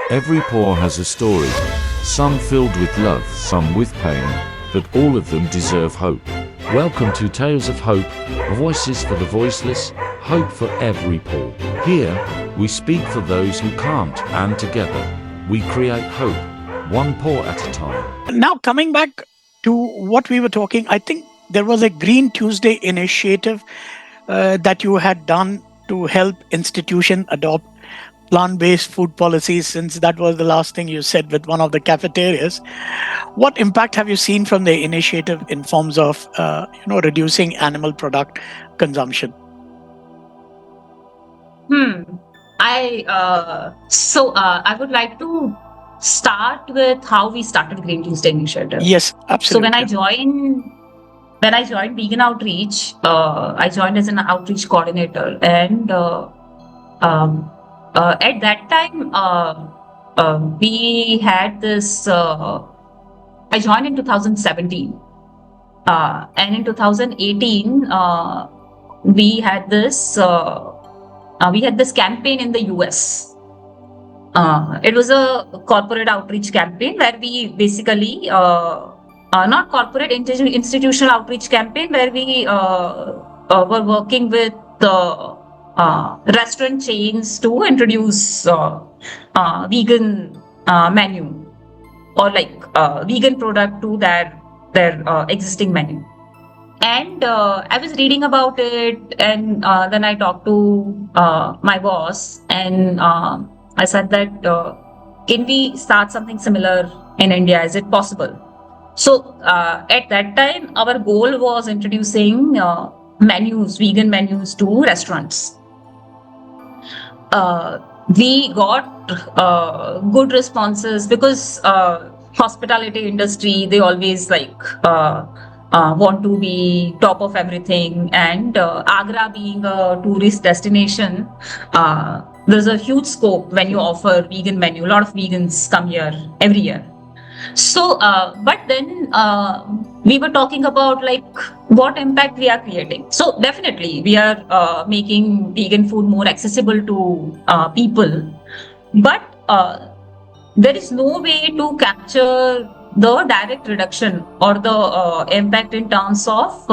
Every pore has a story, some filled with love, some with pain, but all of them deserve hope. Welcome to Tales of Hope, voices for the voiceless, hope for every pore. Here, we speak for those who can't, and together, we create hope, one pore at a time. Now, coming back to what we were talking, I think there was a Green Tuesday initiative that you had done to help institutions adopt plant-based food policies, since that was the last thing you said with one of the cafeterias. What impact have you seen from the initiative in forms of reducing animal product consumption? I would like to start with how we started Green Tuesday initiative. Yes, absolutely. So when I joined Vegan Outreach, I joined as an outreach coordinator, and at that time we had this. I joined in 2017, and in 2018 we had this. We had this campaign in the US. It was a corporate outreach campaign where we basically, not corporate, institutional outreach campaign where we were working with restaurant chains to introduce vegan menu or vegan product to their existing menu. And I was reading about it, and then I talked to my boss, and I said that can we start something similar in India? Is it possible? So at that time, our goal was introducing vegan menus to restaurants. We got good responses because hospitality industry, they always want to be top of everything, and Agra being a tourist destination, there's a huge scope when you offer vegan menu. A lot of vegans come here every year. So but then we were talking about what impact we are creating. So definitely we are making vegan food more accessible to people, but there is no way to capture the direct reduction or the impact in terms of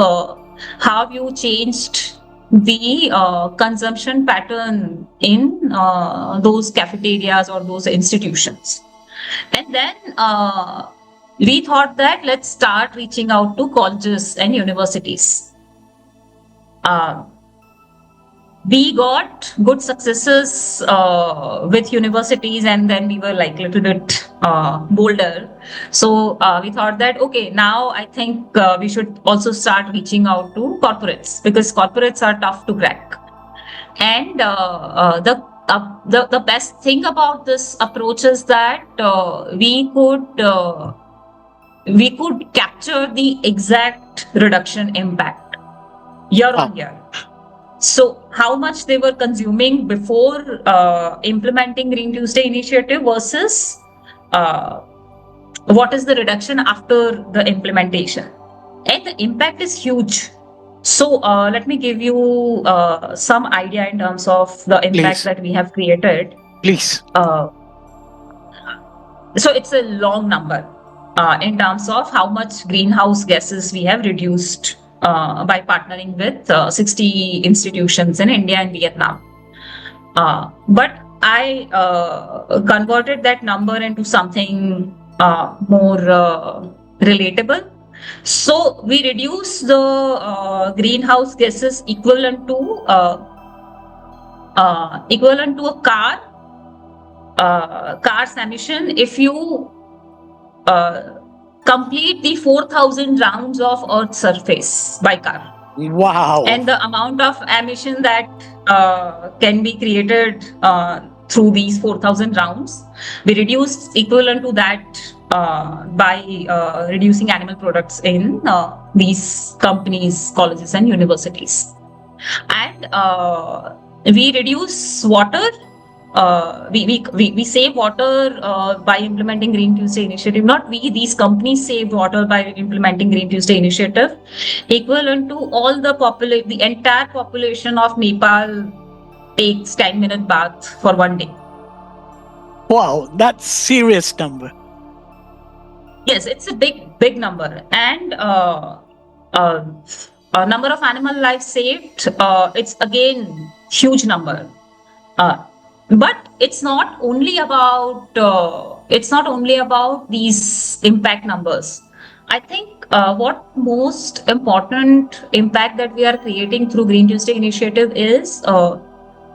how you changed the consumption pattern in those cafeterias or those institutions. And then we thought that let's start reaching out to colleges and universities. We got good successes with universities, and then we were little bit bolder. So we thought that, okay, now I think we should also start reaching out to corporates, because corporates are tough to crack. And the best thing about this approach is that we could capture the exact reduction impact year on year. So how much they were consuming before implementing Green Tuesday initiative versus what is the reduction after the implementation. And the impact is huge. So let me give you some idea in terms of the impact that we have created. Please. So it's a long number in terms of how much greenhouse gases we have reduced by partnering with 60 institutions in India and Vietnam. But I converted that number into something more relatable. So we reduce the greenhouse gases equivalent to a car's emission if you complete the 4,000 rounds of Earth's surface by car. Wow. And the amount of emission that can be created through these 4,000 rounds, we reduce equivalent to that by reducing animal products in these companies, colleges and universities. And we reduce water. We save water by implementing Green Tuesday initiative. Not we, these companies save water by implementing Green Tuesday initiative, equivalent to all the entire population of Nepal takes 10-minute bath for one day. Wow, that's serious number. Yes, it's a big number, and uh, number of animal lives saved. It's again huge number. Uh, but it's not only about these impact numbers. I think what most important impact that we are creating through Green Tuesday initiative is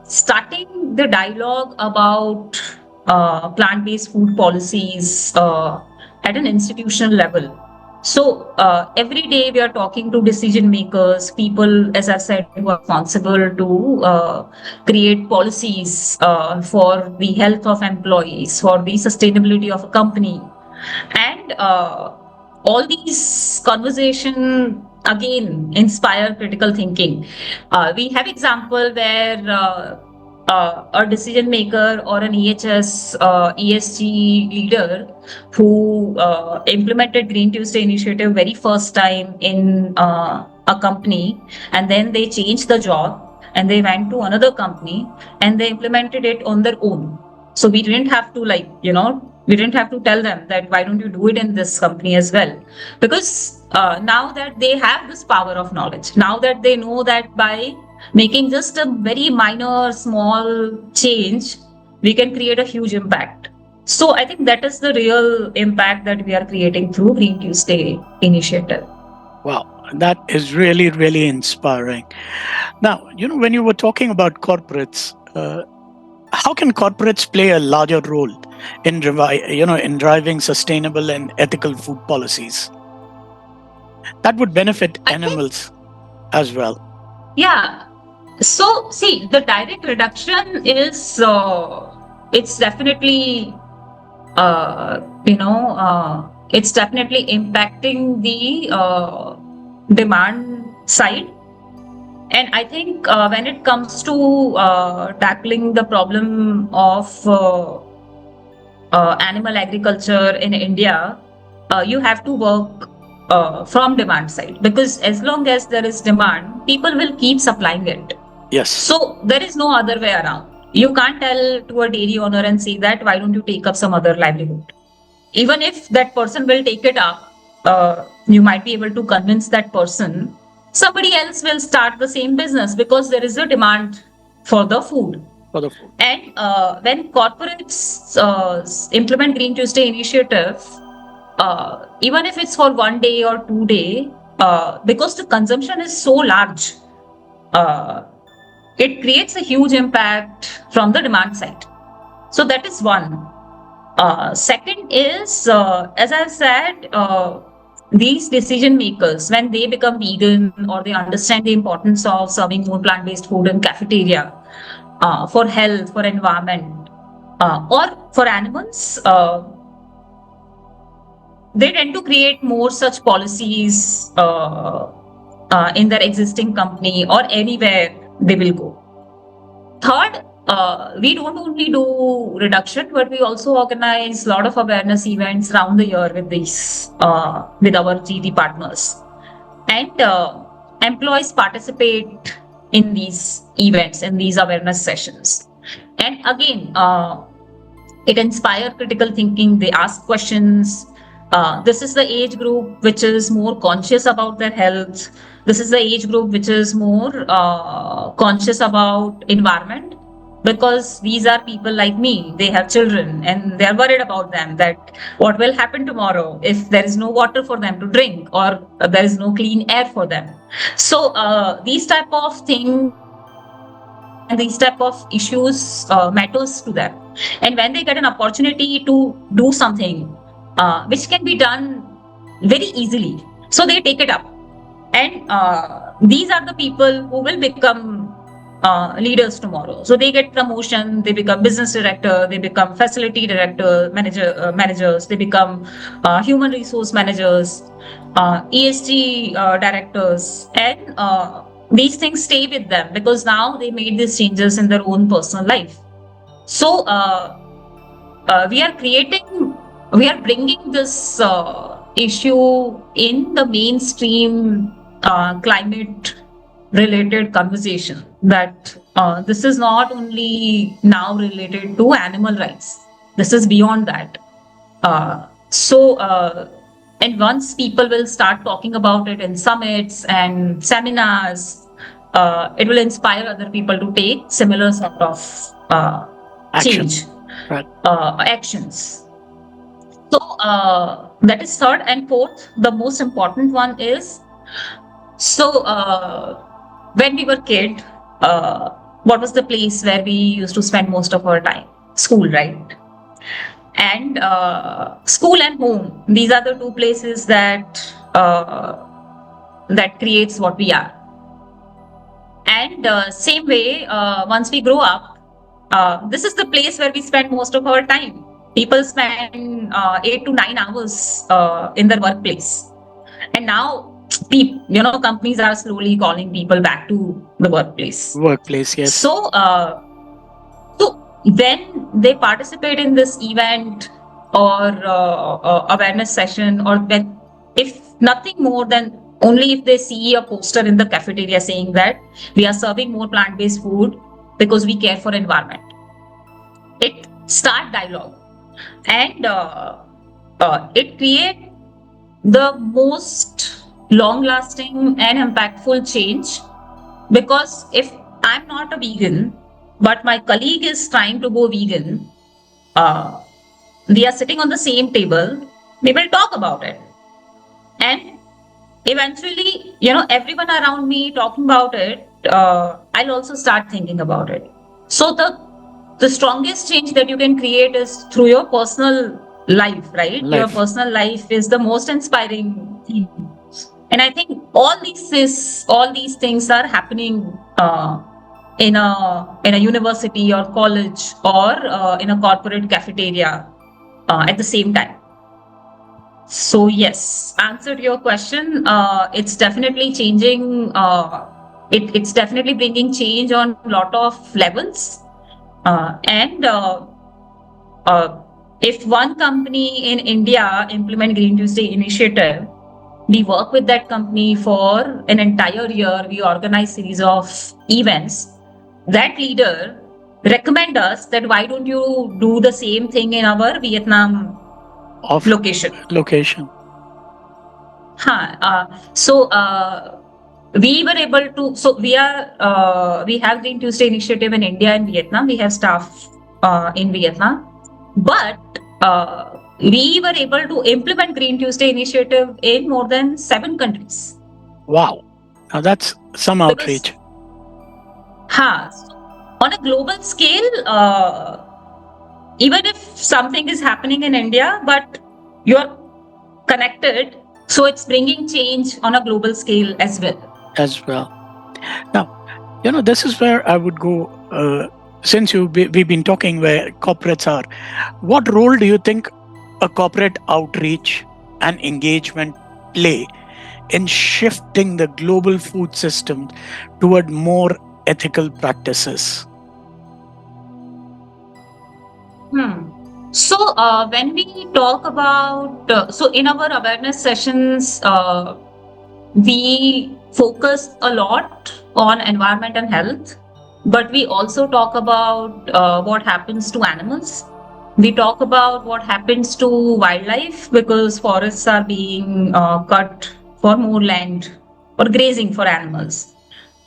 starting the dialogue about plant-based food policies at an institutional level. So every day we are talking to decision makers, people, as I said, who are responsible to create policies for the health of employees, for the sustainability of a company, and all these conversation again inspire critical thinking. We have example where a decision maker or an EHS ESG leader who implemented Green Tuesday initiative very first time in a company, and then they changed the job and they went to another company and they implemented it on their own. So we didn't have to we didn't have to tell them that why don't you do it in this company as well, because now that they have this power of knowledge, now that they know that by making just a very minor small change we can create a huge impact. So I think that is the real impact that we are creating through Green Tuesday initiative. Wow, that is really, really inspiring. Now, when you were talking about corporates, how can corporates play a larger role in in driving sustainable and ethical food policies that would benefit I think, animals as well? yeah. So see, the direct reduction is it's definitely it's definitely impacting the demand side. And I think when it comes to tackling the problem of animal agriculture in India, you have to work from demand side, because as long as there is demand, people will keep supplying it. Yes. So there is no other way around. You can't tell to a dairy owner and say that why don't you take up some other livelihood. Even if that person will take it up, you might be able to convince that person. Somebody else will start the same business because there is a demand for the food. For the food. And when corporates implement Green Tuesday initiative, even if it's for 1 day or 2 day, because the consumption is so large, it creates a huge impact from the demand side. So that is one. Second is, as I said, these decision makers, when they become vegan or they understand the importance of serving more plant-based food in cafeteria for health, for environment, or for animals, they tend to create more such policies in their existing company or anywhere they will go. Third, we don't only do reduction, but we also organize a lot of awareness events around the year with these, with our GT partners. And employees participate in these events, in these awareness sessions. And again, it inspires critical thinking. They ask questions. This is the age group which is more conscious about their health. This is the age group which is more conscious about environment, because these are people like me. They have children and they are worried about them, that what will happen tomorrow if there is no water for them to drink or there is no clean air for them. So these type of things and these type of issues matters to them. And when they get an opportunity to do something which can be done very easily, so they take it up. And these are the people who will become leaders tomorrow. So they get promotion, they become business director, they become facility director, managers, they become human resource managers, ESG directors, and these things stay with them because now they made these changes in their own personal life. So we are bringing this issue in the mainstream climate related conversation, that this is not only now related to animal rights. This is beyond that. And once people will start talking about it in summits and seminars, it will inspire other people to take similar sort of Action. change, Right. actions. So that is third. And fourth, the most important one is, so when we were kid, what was the place where we used to spend most of our time? School, right? And school and home, these are the two places that that creates what we are. And same way, once we grow up, this is the place where we spend most of our time. People spend 8 to 9 hours in their workplace, and now companies are slowly calling people back to the workplace. Workplace, yes. So when they participate in this event or awareness session, or when, if nothing more than only if they see a poster in the cafeteria saying that we are serving more plant-based food because we care for environment, it start dialogue, and it create the most long-lasting and impactful change. Because if I'm not a vegan, but my colleague is trying to go vegan, we are sitting on the same table, we will talk about it. And eventually, everyone around me talking about it, I'll also start thinking about it. So the strongest change that you can create is through your personal life, right? Your personal life is the most inspiring thing. And I think all these things are happening in a university or college or in a corporate cafeteria at the same time. So yes, answer to your question, it's definitely changing. It's definitely bringing change on a lot of levels. And if one company in India implement Green Tuesday initiative, we work with that company for an entire year. We organize series of events. That leader recommend us that why don't you do the same thing in our Vietnam location. We were able to. So we have Green Tuesday initiative in India and Vietnam. We have staff in Vietnam, but we were able to implement Green Tuesday initiative in more than 7 countries. Wow, now that's some outreach. On a global scale, even if something is happening in India, but you're connected, so it's bringing change on a global scale as well. Now, this is where I would go. Since we've been talking where corporates are, what role do you think a corporate outreach and engagement play in shifting the global food system toward more ethical practices? So when we talk about, so in our awareness sessions, we focus a lot on environment and health, but we also talk about what happens to animals. We talk about what happens to wildlife, because forests are being cut for more land or grazing for animals.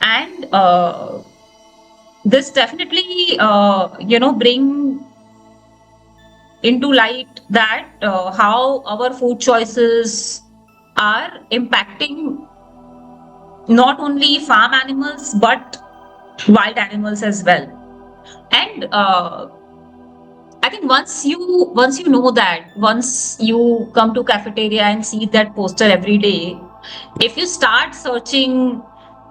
And this definitely, bring into light that how our food choices are impacting not only farm animals but wild animals as well. And I think once you know that, once you come to cafeteria and see that poster every day, if you start searching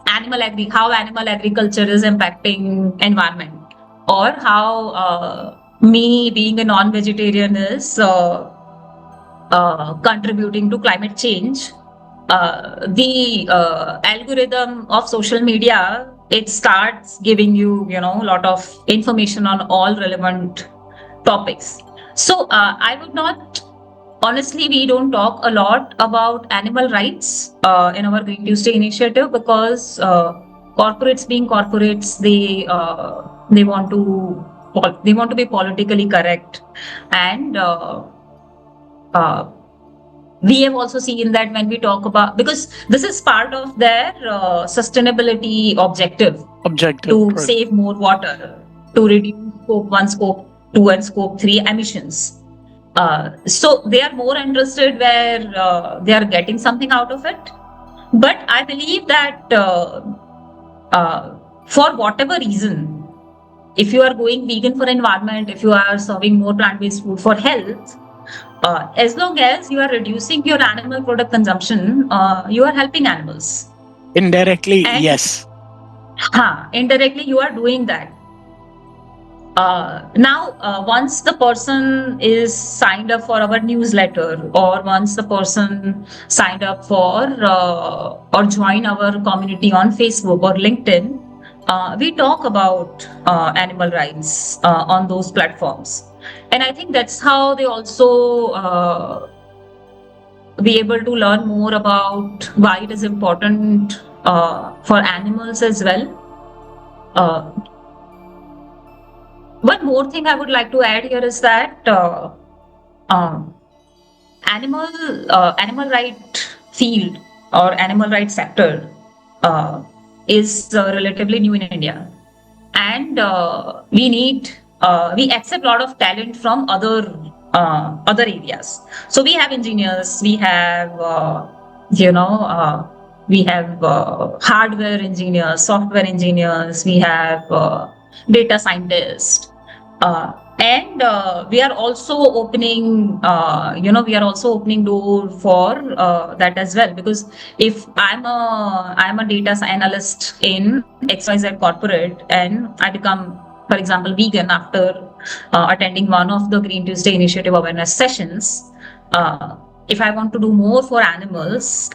how animal agriculture is impacting environment, or how me being a non-vegetarian is contributing to climate change, the algorithm of social media, it starts giving you a lot of information on all relevant topics. So I would not, honestly, we don't talk a lot about animal rights in our Green Tuesday initiative, because corporates being corporates, they want to they want to be politically correct, and uh, we have also seen that when we talk about, because this is part of their sustainability objective, Objective. to save more water, to reduce scope 1, scope 2, and scope 3 emissions. So they are more interested where they are getting something out of it. But I believe that for whatever reason, if you are going vegan for environment, if you are serving more plant-based food for health, as long as you are reducing your animal product consumption, you are helping animals. Indirectly, And- yes. Indirectly, you are doing that. Now, once the person is signed up for our newsletter, or once the person signed up for or join our community on Facebook or LinkedIn, we talk about animal rights on those platforms. And I think that's how they also be able to learn more about why it is important for animals as well. One more thing I would like to add here is that animal right field or animal right sector is relatively new in India, and we accept a lot of talent from other areas. So we have engineers, we have we have hardware engineers, software engineers, we have data scientists, and we are also opening door for that as well, because if I'm a data analyst in XYZ corporate and I become, for example, vegan after attending one of the Green Tuesday initiative awareness sessions, if I want to do more for animals,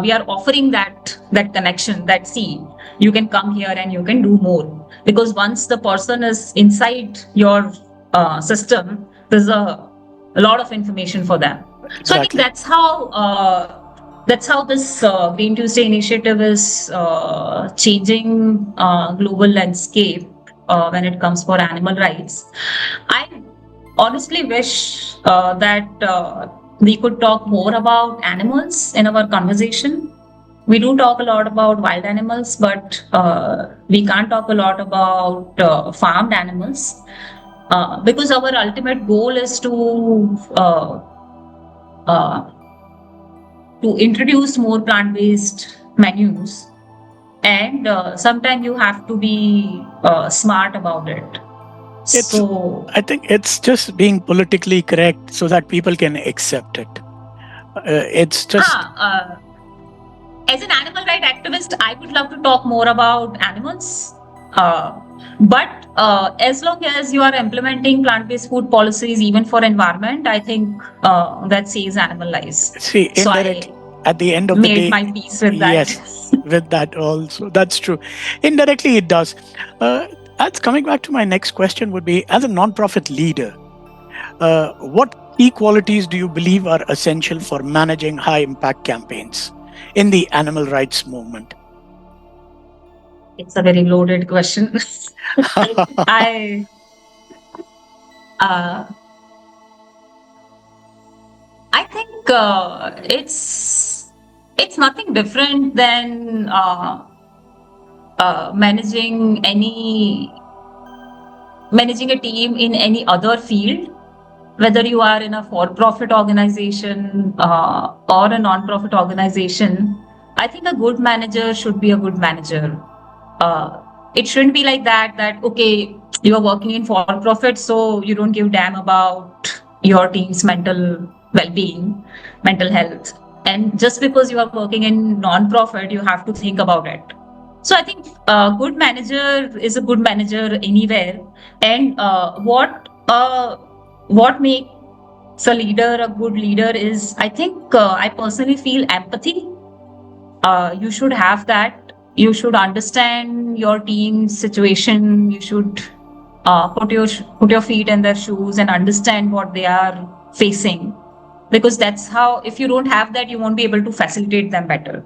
we are offering that connection, that see, you can come here and you can do more. Because once the person is inside your system, there's a lot of information for them. Exactly. So I think that's how this Green Tuesday initiative is changing global landscape when it comes for animal rights. I honestly wish that we could talk more about animals in our conversation. We do talk a lot about wild animals, but we can't talk a lot about farmed animals, because our ultimate goal is to introduce more plant-based menus, and sometimes you have to be smart about it. I think it's just being politically correct so that people can accept it. It's just. As an animal right activist, I would love to talk more about animals. But as long as you are implementing plant-based food policies, even for environment, I think that saves animal lives. See, indirectly, at the end of the day, made my peace with that. Yes, with that also. That's true. Indirectly, it does. That's coming back to my next question would be, as a non-profit leader, what key qualities do you believe are essential for managing high-impact campaigns in the animal rights movement? It's a very loaded question. I think it's nothing different than managing a team in any other field, whether you are in a for-profit organization or a non-profit organization. I think a good manager should be a good manager. It shouldn't be like that okay, you are working in for-profit, so you don't give damn about your team's mental well-being, mental health, and just because you are working in non-profit, you have to think about it. So I think a good manager is a good manager anywhere. And what makes a leader a good leader is, I think, I personally feel empathy. You should have that. You should understand your team's situation. You should put your feet in their shoes and understand what they are facing. Because that's how, if you don't have that, you won't be able to facilitate them better.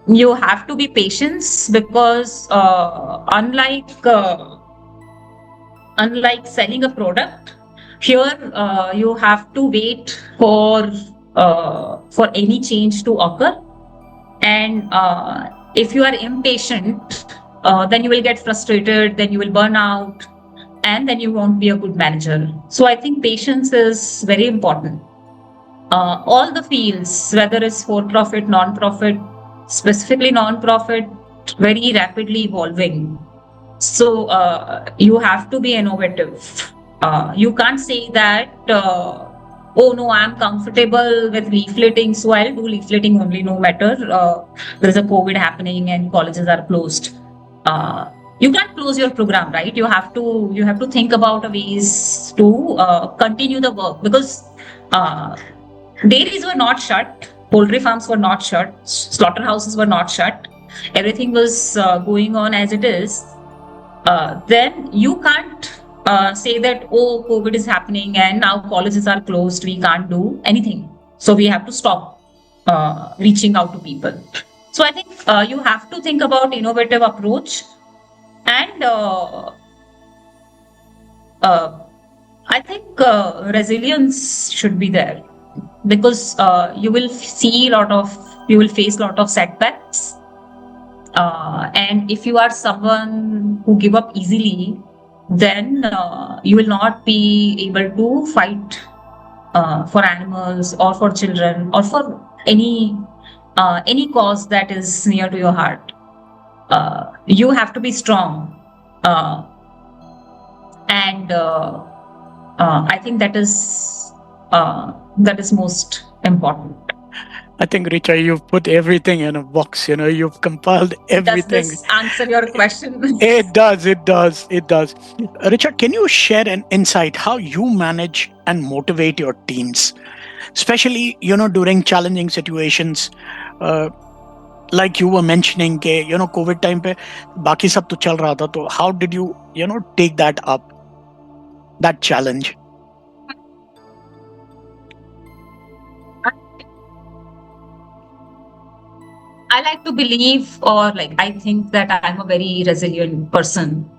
You have to be patient, because unlike unlike selling a product, here you have to wait for any change to occur. And if you are impatient, then you will get frustrated, then you will burn out, and then you won't be a good manager. So I think patience is very important. All the fields, whether it's for profit, non-profit, specifically non-profit, very rapidly evolving. So you have to be innovative. You can't say that, oh no, I'm comfortable with leafleting, so I'll do leafleting only, no matter there's a COVID happening and colleges are closed. You can't close your program, right? You have to think about ways to continue the work, because dairies were not shut, poultry farms were not shut, slaughterhouses were not shut. Everything was going on as it is. Then you can't say that, oh, COVID is happening and now colleges are closed, we can't do anything. So we have to stop reaching out to people. So I think you have to think about innovative approach, and I think resilience should be there, because you will face a lot of setbacks. And if you are someone who give up easily, then you will not be able to fight for animals or for children or for any cause that is near to your heart. You have to be strong, and I think that is most important. I think, Richa, you've put everything in a box. You've compiled Does everything. this answer your question? It does. Richa, can you share an insight how you manage and motivate your teams, especially during challenging situations? Like you were mentioning, COVID time pe बाकी सब तो चल रहा था. तो how did you take that up, that challenge? I like to believe, or like I think that I'm a very resilient person.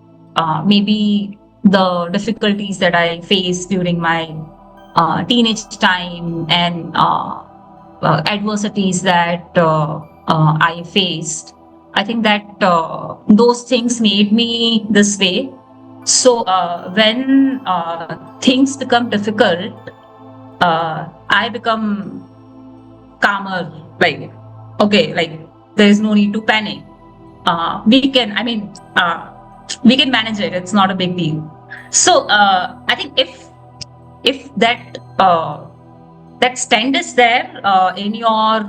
Maybe the difficulties that I faced during my teenage time, and adversities that I faced, I think that those things made me this way. So when things become difficult, I become calmer. Like, okay, like there is no need to panic. We can manage it. It's not a big deal. So I think if that stand is there in your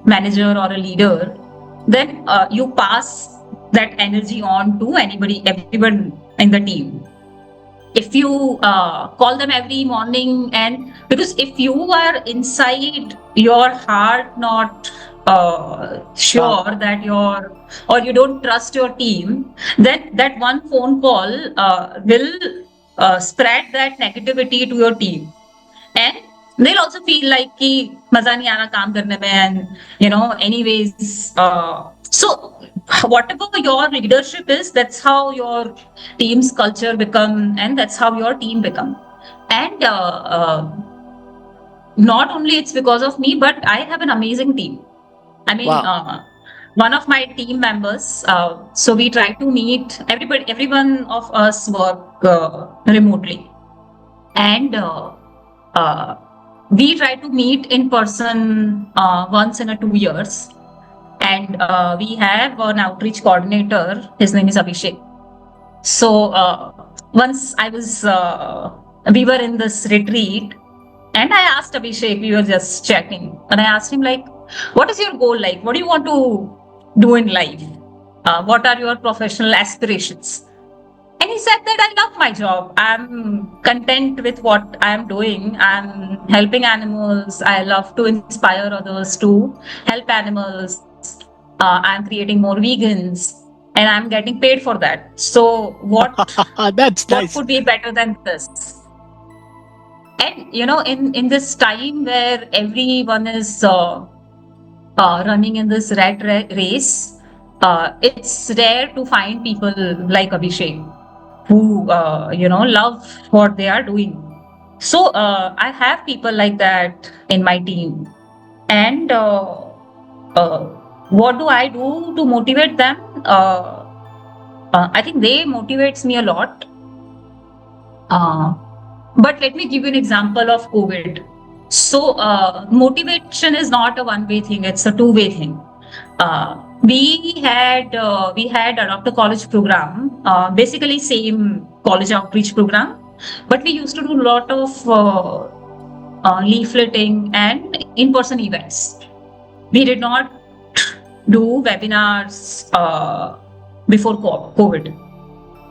manager or a leader, then you pass that energy on to everyone in the team. If you call them every morning, and because if you are inside your heart not sure that or you don't trust your team, then that one phone call will spread that negativity to your team, and they'll also feel like कि मजा नहीं आ रहा काम करने में, and anyways, so whatever your leadership is, that's how your team's culture become, and that's how your team become. And not only it's because of me, but I have an amazing team. I mean, Wow. One of my team members, so we try to meet every one of us work remotely, and we try to meet in person once in 2 years. And we have an outreach coordinator. His name is Abhishek. So once we were in this retreat, and I asked Abhishek, we were just chatting, and I asked him, like, what is your goal? Like, what do you want to do in life? What are your professional aspirations? And he said that I love my job. I'm content with what I'm doing. I'm helping animals. I love to inspire others to help animals. I'm creating more vegans, and I'm getting paid for that. So what That's what nice. could be better than this? And in this time where everyone is running in this race, it's rare to find people like Abhishek who love what they are doing. So I have people like that in my team, and uh, what do I do to motivate them? I think they motivates me a lot. Uh, but let me give you an example of COVID. So motivation is not a one-way thing; it's a two-way thing. We had a doctor college program, basically same college outreach program, but we used to do a lot of leafleting and in-person events. We did not do webinars before COVID.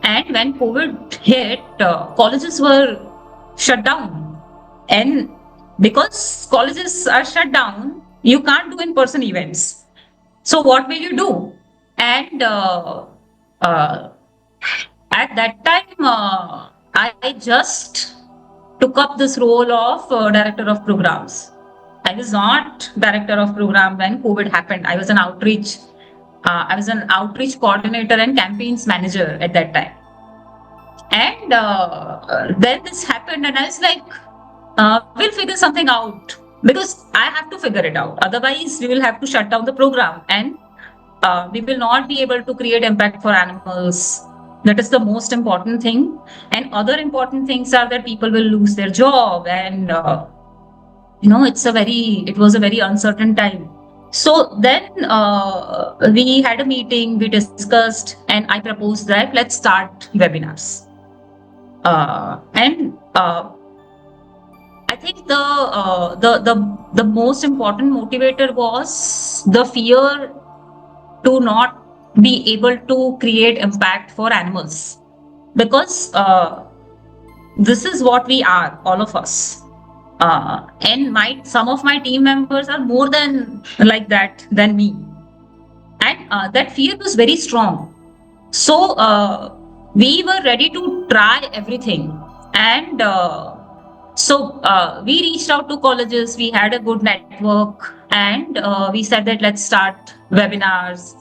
And when COVID hit, colleges were shut down. And because colleges are shut down, you can't do in-person events. So what will you do? And uh, at that time, I just took up this role of director of programs. I was not director of program when COVID happened. I was an outreach. I was an outreach coordinator and campaigns manager at that time. And then this happened, and I was like, we'll figure something out because I have to figure it out. Otherwise, we will have to shut down the program, and we will not be able to create impact for animals. That is the most important thing. And other important things are that people will lose their job, and it was a very uncertain time. So then we had a meeting, we discussed, and I proposed that let's start webinars. And I think the most important motivator was the fear to not be able to create impact for animals, because this is what we are, all of us. And some of my team members are more than like that than me, and that fear was very strong. So we were ready to try everything, and so we reached out to colleges. We had a good network, and we said that let's start webinars.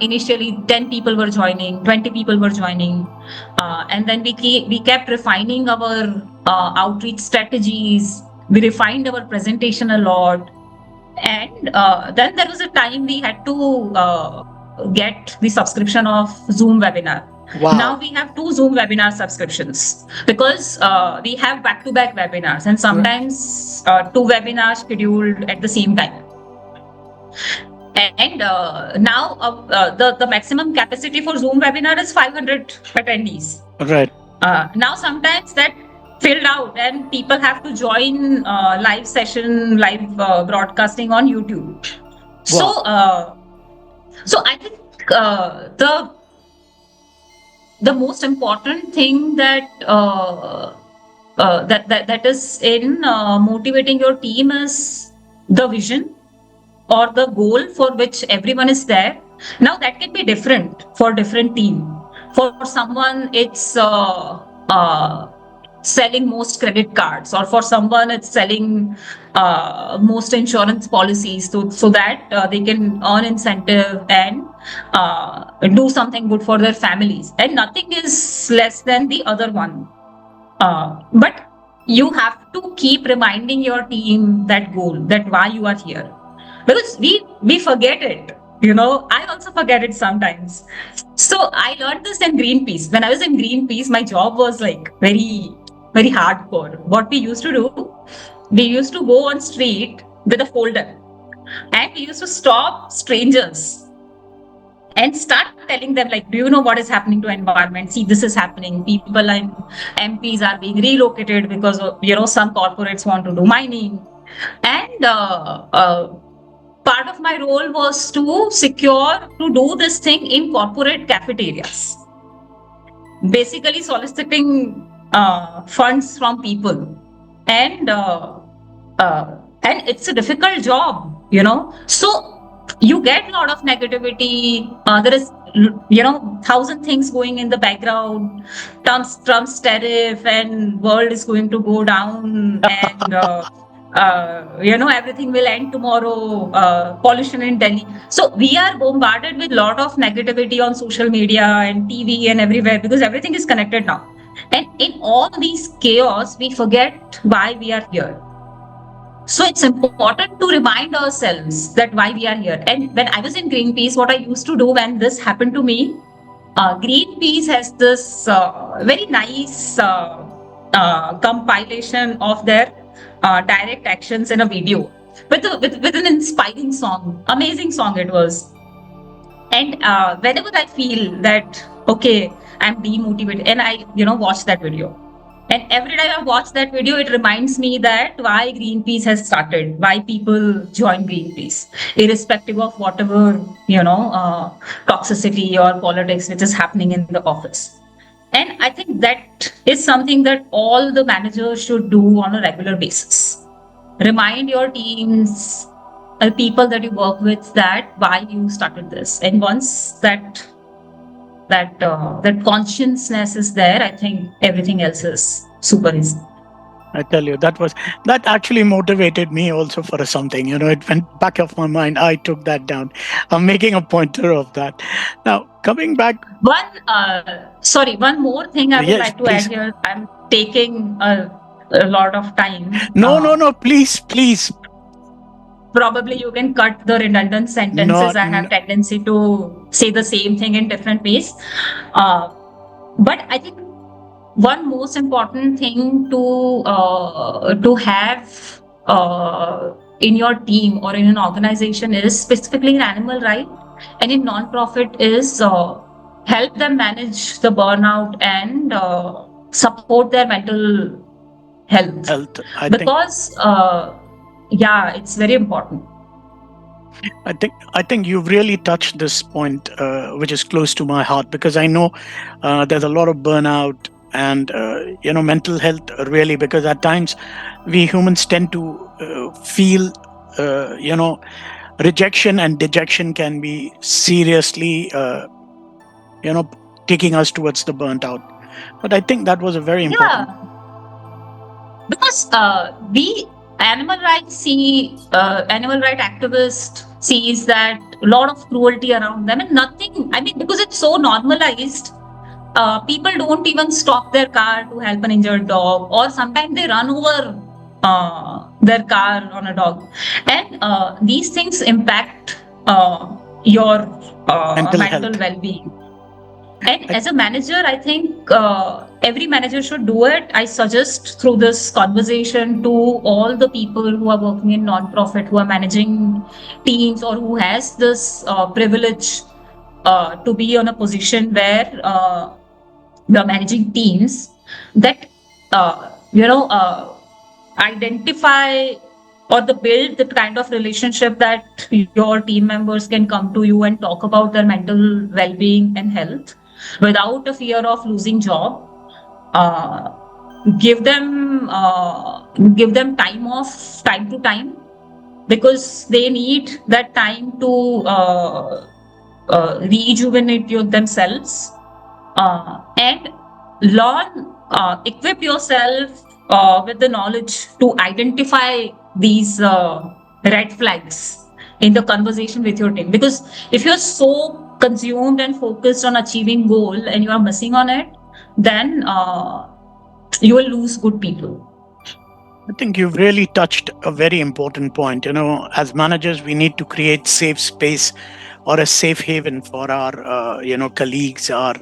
Initially, 10 people were joining, 20 people were joining, and then we kept refining our outreach strategies. We refined our presentation a lot, and then there was a time we had to get the subscription of Zoom webinar. Wow. Now we have 2 Zoom webinar subscriptions because we have back-to-back webinars, and sometimes 2 webinars scheduled at the same time. And now the maximum capacity for Zoom webinar is 500 attendees. Right. Now sometimes that filled out, and people have to join live session, live broadcasting on YouTube. Wow. So I think the most important thing that that is in motivating your team is the vision or the goal for which everyone is there. Now that can be different for different team. For someone, it's selling most credit cards, or for someone, it's selling most insurance policies, so that they can earn incentive and do something good for their families. And nothing is less than the other one. But you have to keep reminding your team that goal, that why you are here. Because we forget it, I also forget it sometimes. So I learned this in Greenpeace. When I was in Greenpeace, my job was like very, very hardcore. What we used to do, we used to go on street with a folder, and we used to stop strangers and start telling them, like, do you know what is happening to environment? See, this is happening. People and MPs are being relocated because of, some corporates want to do mining. And part of my role was to do this thing in corporate cafeterias, basically soliciting funds from people, and it's a difficult job, so you get a lot of negativity. There is 1,000 things going in the background. Trump's tariff, and world is going to go down, and everything will end tomorrow, pollution in Delhi. So we are bombarded with a lot of negativity on social media and TV and everywhere because everything is connected now. And in all these chaos, we forget why we are here. So it's important to remind ourselves that why we are here. And when I was in Greenpeace, what I used to do when this happened to me, Greenpeace has this very nice compilation of their direct actions in a video with an inspiring song, amazing song it was. And whenever I feel that okay, I'm demotivated, and I watch that video. And every time I watch that video, it reminds me that why Greenpeace has started, why people join Greenpeace, irrespective of whatever, toxicity or politics which is happening in the office. And I think that is something that all the managers should do on a regular basis. Remind your teams, people that you work with, that why you started this. And once that consciousness is there, I think everything else is super easy. I tell you, that actually motivated me also for something. It went back of my mind. I took that down. I'm making a pointer of that. Now, coming back. One more thing I would like to add here. I'm taking a lot of time. No, please. Probably you can cut the redundant sentences. I have tendency to say the same thing in different ways. But I think one most important thing to have in your team or in an organization is specifically in animal rights and in non-profit is help them manage the burnout and support their mental health. Because it's very important. I think you've really touched this point, which is close to my heart, because I know there's a lot of burnout and mental health, really, because at times we humans tend to feel rejection and dejection can be seriously taking us towards the burnt out. But I think that was a very important. Because we animal rights activist sees that a lot of cruelty around them and nothing. I mean, because it's so normalized, people don't even stop their car to help an injured dog, or sometimes they run over their car on a dog, and these things impact your mental well-being. And as a manager, I think every manager should do it. I suggest through this conversation to all the people who are working in non-profit, who are managing teams, or who has this privilege to be on a position where we are managing teams, that identify or build the kind of relationship that your team members can come to you and talk about their mental well-being and health without a fear of losing job. Give them time off time to time, because they need that time to rejuvenate themselves and learn, equip yourself with the knowledge to identify these red flags in the conversation with your team. Because if you're so consumed and focused on achieving goal and you are missing on it, then you will lose good people. I think you've really touched a very important point. As managers, we need to create safe space or a safe haven for our colleagues, our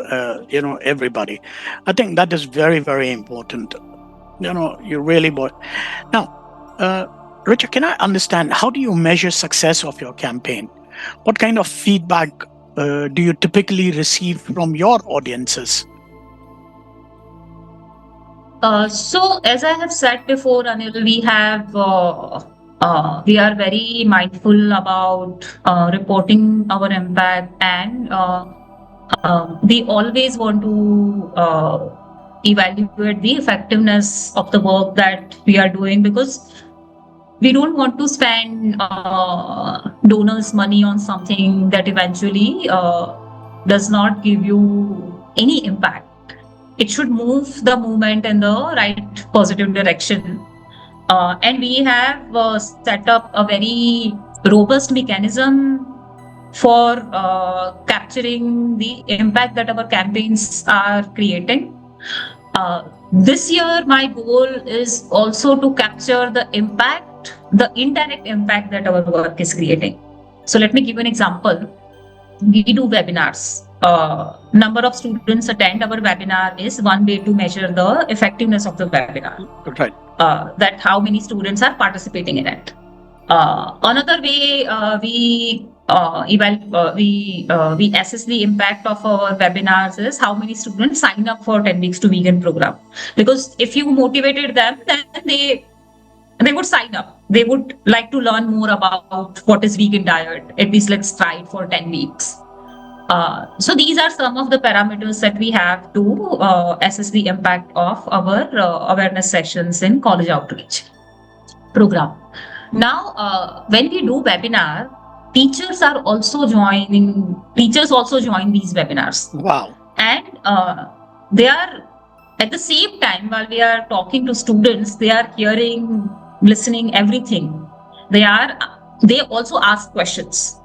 everybody. I think that is very, very important. You really now, Richa, can I understand, how do you measure success of your campaign? What kind of feedback do you typically receive from your audiences? So, as I have said before, Anil, we are very mindful about reporting our impact, and we always want to evaluate the effectiveness of the work that we are doing, because we don't want to spend donors' money on something that eventually does not give you any impact. It should move the movement in the right positive direction. And we have set up a very robust mechanism for capturing the impact that our campaigns are creating. This year, my goal is also to capture the impact, the indirect impact that our work is creating. So let me give you an example. We do webinars. Number of students attend our webinar is one way to measure the effectiveness of the webinar. Right. That how many students are participating in it. Another way we assess the impact of our webinars is how many students sign up for 10 weeks to vegan program. Because if you motivated them, then they would sign up. They would like to learn more about what is vegan diet. At least let's try it for 10 weeks. So these are some of the parameters that we have to assess the impact of our awareness sessions in college outreach program. Now, when we do webinar, teachers also join these webinars. Wow. And they are at the same time, while we are talking to students, they are hearing, listening, everything. They also ask questions.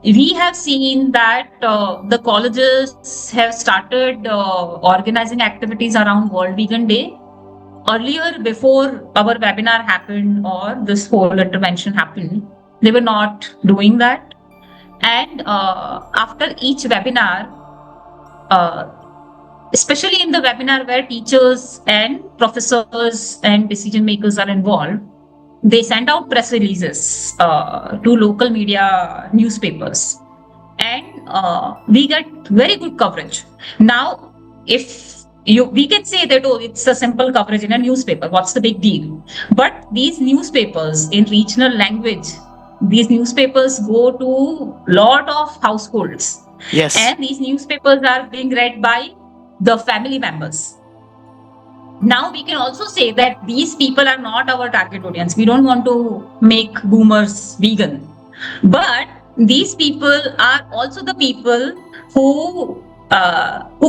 We have seen that the colleges have started organizing activities around World Vegan Day. Earlier, before our webinar happened or this whole intervention happened, they were not doing that. And after each webinar, especially in the webinar where teachers and professors and decision makers are involved, they send out press releases to local media newspapers. And we get very good coverage. Now, we can say that, oh, it's a simple coverage in a newspaper. What's the big deal? But these newspapers in regional language, these newspapers go to lot of households. Yes. And these newspapers are being read by the family members. Now we can also say that these people are not our target audience. We don't want to make boomers vegan. But these people are also the people who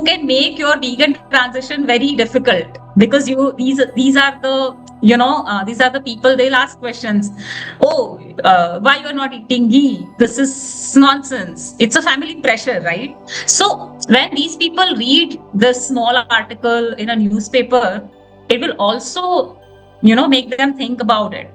can make your vegan transition very difficult, because these are the people. They'll ask questions. Oh, why you are not eating ghee? This is nonsense. It's a family pressure, right? So when these people read this small article in a newspaper, it will also make them think about it.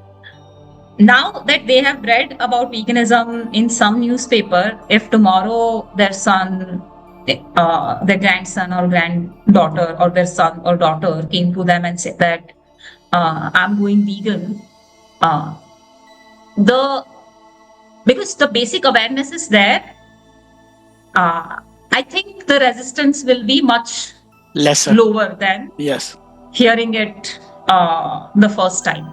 Now that they have read about veganism in some newspaper, if tomorrow their son, their grandson or granddaughter, or their son or daughter came to them and said that I'm going vegan, because the basic awareness is there, I think the resistance will be much lesser, lower than hearing it the first time.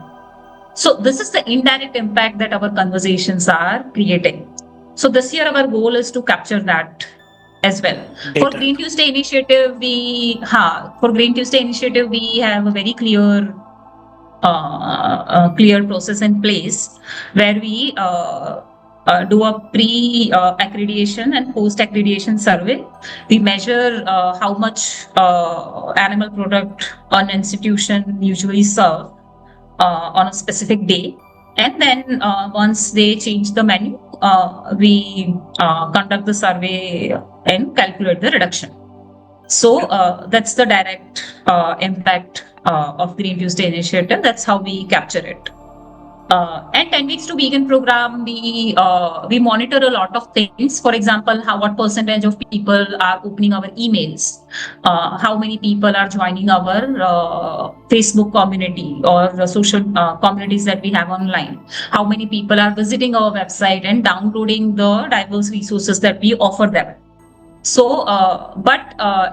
So this is the indirect impact that our conversations are creating. So this year our goal is to capture that as well. Data. For Green Tuesday initiative, we have a very clear process in place where we do a pre-accreditation and post-accreditation survey. We measure how much animal product an institution usually serve on a specific day. And then once they change the menu, we conduct the survey and calculate the reduction. So that's the direct impact of Green Tuesday initiative. That's how we capture it. And 10 weeks to vegan program, we monitor a lot of things. For example, what percentage of people are opening our emails, how many people are joining our Facebook community or the social communities that we have online, how many people are visiting our website and downloading the diverse resources that we offer them. So,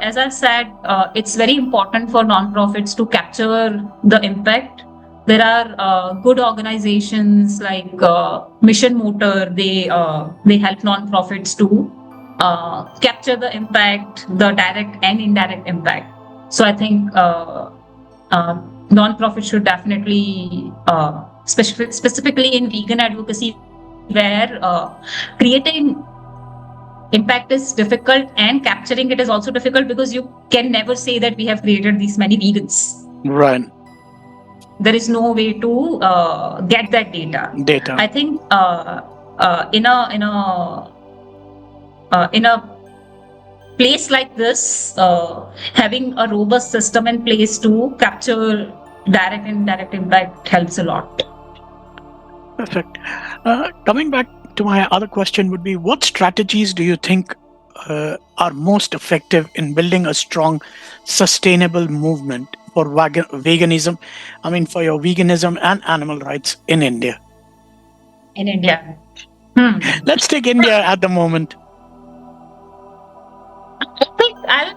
as I said, it's very important for nonprofits to capture the impact. There are good organizations like Mission Motor. They help nonprofits to capture the impact, the direct and indirect impact. So I think nonprofits should definitely, specifically in vegan advocacy, where creating impact is difficult and capturing it is also difficult, because you can never say that we have created these many vegans. Right. There is no way to get that data. Data. I think in a place like this, having a robust system in place to capture direct and indirect impact helps a lot. Perfect. Coming back to my other question would be, what strategies do you think are most effective in building a strong, sustainable movement for veganism? I mean, for your veganism and animal rights in India. In India. Let's take India at the moment. I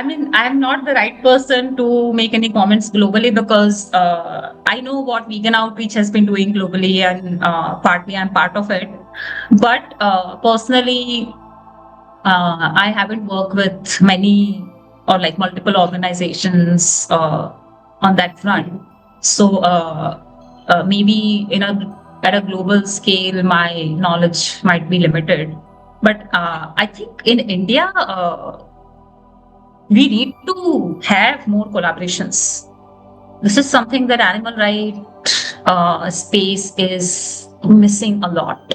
think I'm not the right person to make any comments globally, because I know what vegan outreach has been doing globally, and partly I'm part of it. But personally, I haven't worked with many or like multiple organizations on that front. So maybe at a global scale, my knowledge might be limited. But I think in India, we need to have more collaborations. This is something that animal rights space is missing a lot.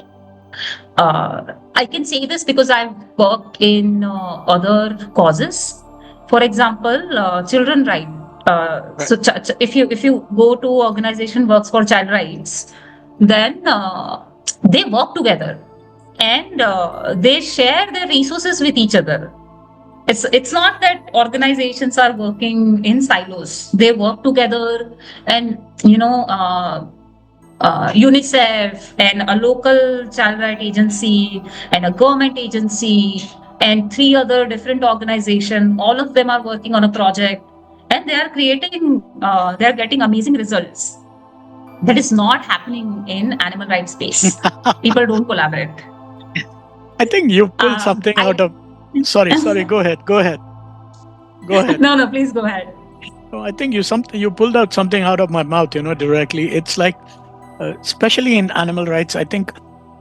I can say this because I've worked in other causes. For example, children right. Right. So if you go to organization works for child rights, then they work together, and they share their resources with each other. It's not that organizations are working in silos. They work together, and UNICEF and a local child right agency and a government agency and 3 other different organizations, all of them are working on a project, and they are getting amazing results. That is not happening in animal rights space. People don't collaborate. I think you pulled something out of. Sorry. Go ahead. No, please go ahead. I think you pulled out something out of my mouth, directly. It's like, especially in animal rights, I think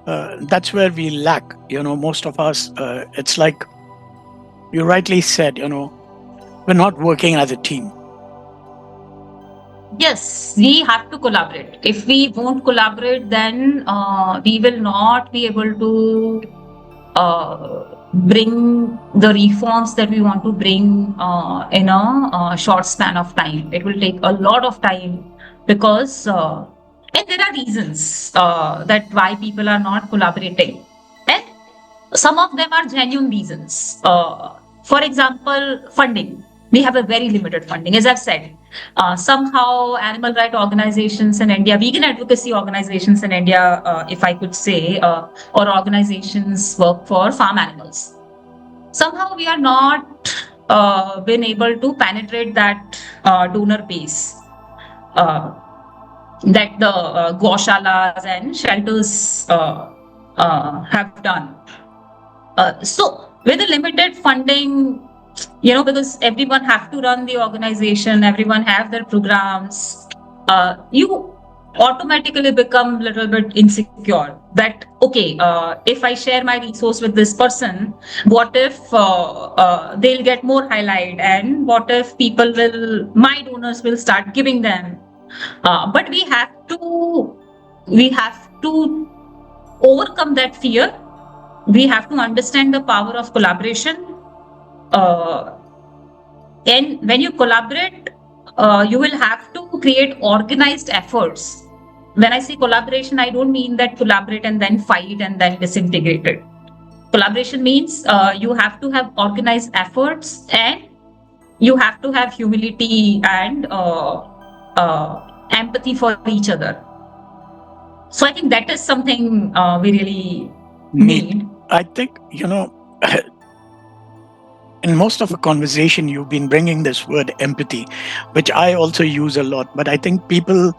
that's where we lack. Most of us, it's like you rightly said, we're not working as a team. Yes, we have to collaborate. If we won't collaborate, then we will not be able to bring the reforms that we want to bring in a short span of time. It will take a lot of time, because and there are reasons that why people are not collaborating, and some of them are genuine reasons. For example, funding. We have a very limited funding, as I've said. Somehow, animal rights organizations in India, vegan advocacy organizations in India, if I could say, or organizations work for farm animals. Somehow, we are not been able to penetrate that donor base that the goshalas and shelters have done. So, with the limited funding, because everyone have to run the organization, everyone have their programs, you automatically become a little bit insecure that, okay, if I share my resource with this person, what if they'll get more highlight, and what if my donors will start giving them. But we have to overcome that fear. We have to understand the power of collaboration. And when you collaborate, you will have to create organized efforts. When I say collaboration, I don't mean that collaborate and then fight and then disintegrate it. Collaboration means you have to have organized efforts, and you have to have humility and empathy for each other. So I think that is something we really need. I think, in most of the conversation, you've been bringing this word empathy, which I also use a lot. But I think people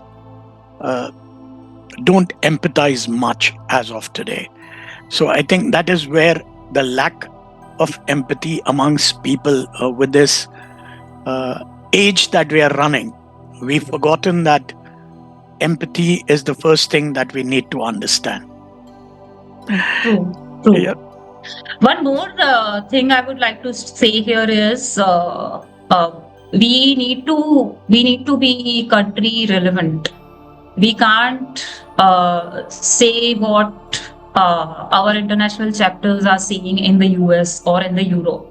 don't empathize much as of today. So I think that is where the lack of empathy amongst people with this age that we are running, we've forgotten that empathy is the first thing that we need to understand. True. Yeah. One more thing I would like to say here is we need to be country relevant. We can't say what our international chapters are seeing in the US or in the Europe,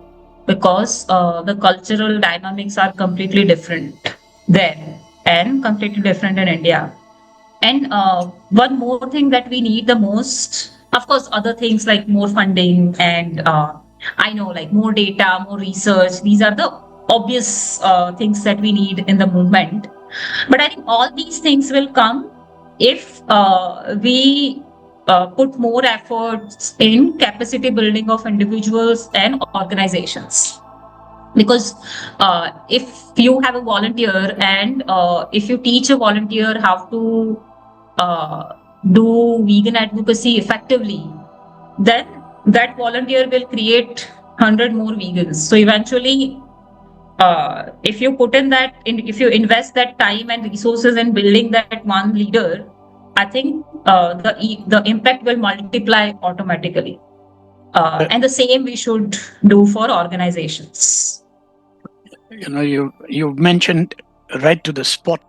because the cultural dynamics are completely different there and completely different in India. And one more thing that we need the most, of course, other things like more funding and I know, like more data, more research. These are the obvious things that we need in the movement. But I think all these things will come if we put more efforts in capacity building of individuals and organizations. Because if you have a volunteer and if you teach a volunteer how to uh, do vegan advocacy effectively, then that volunteer will create 100 more vegans. So eventually, if you put in if you invest that time and resources in building that one leader, I think the impact will multiply automatically. And the same we should do for organizations. You mentioned right to the spot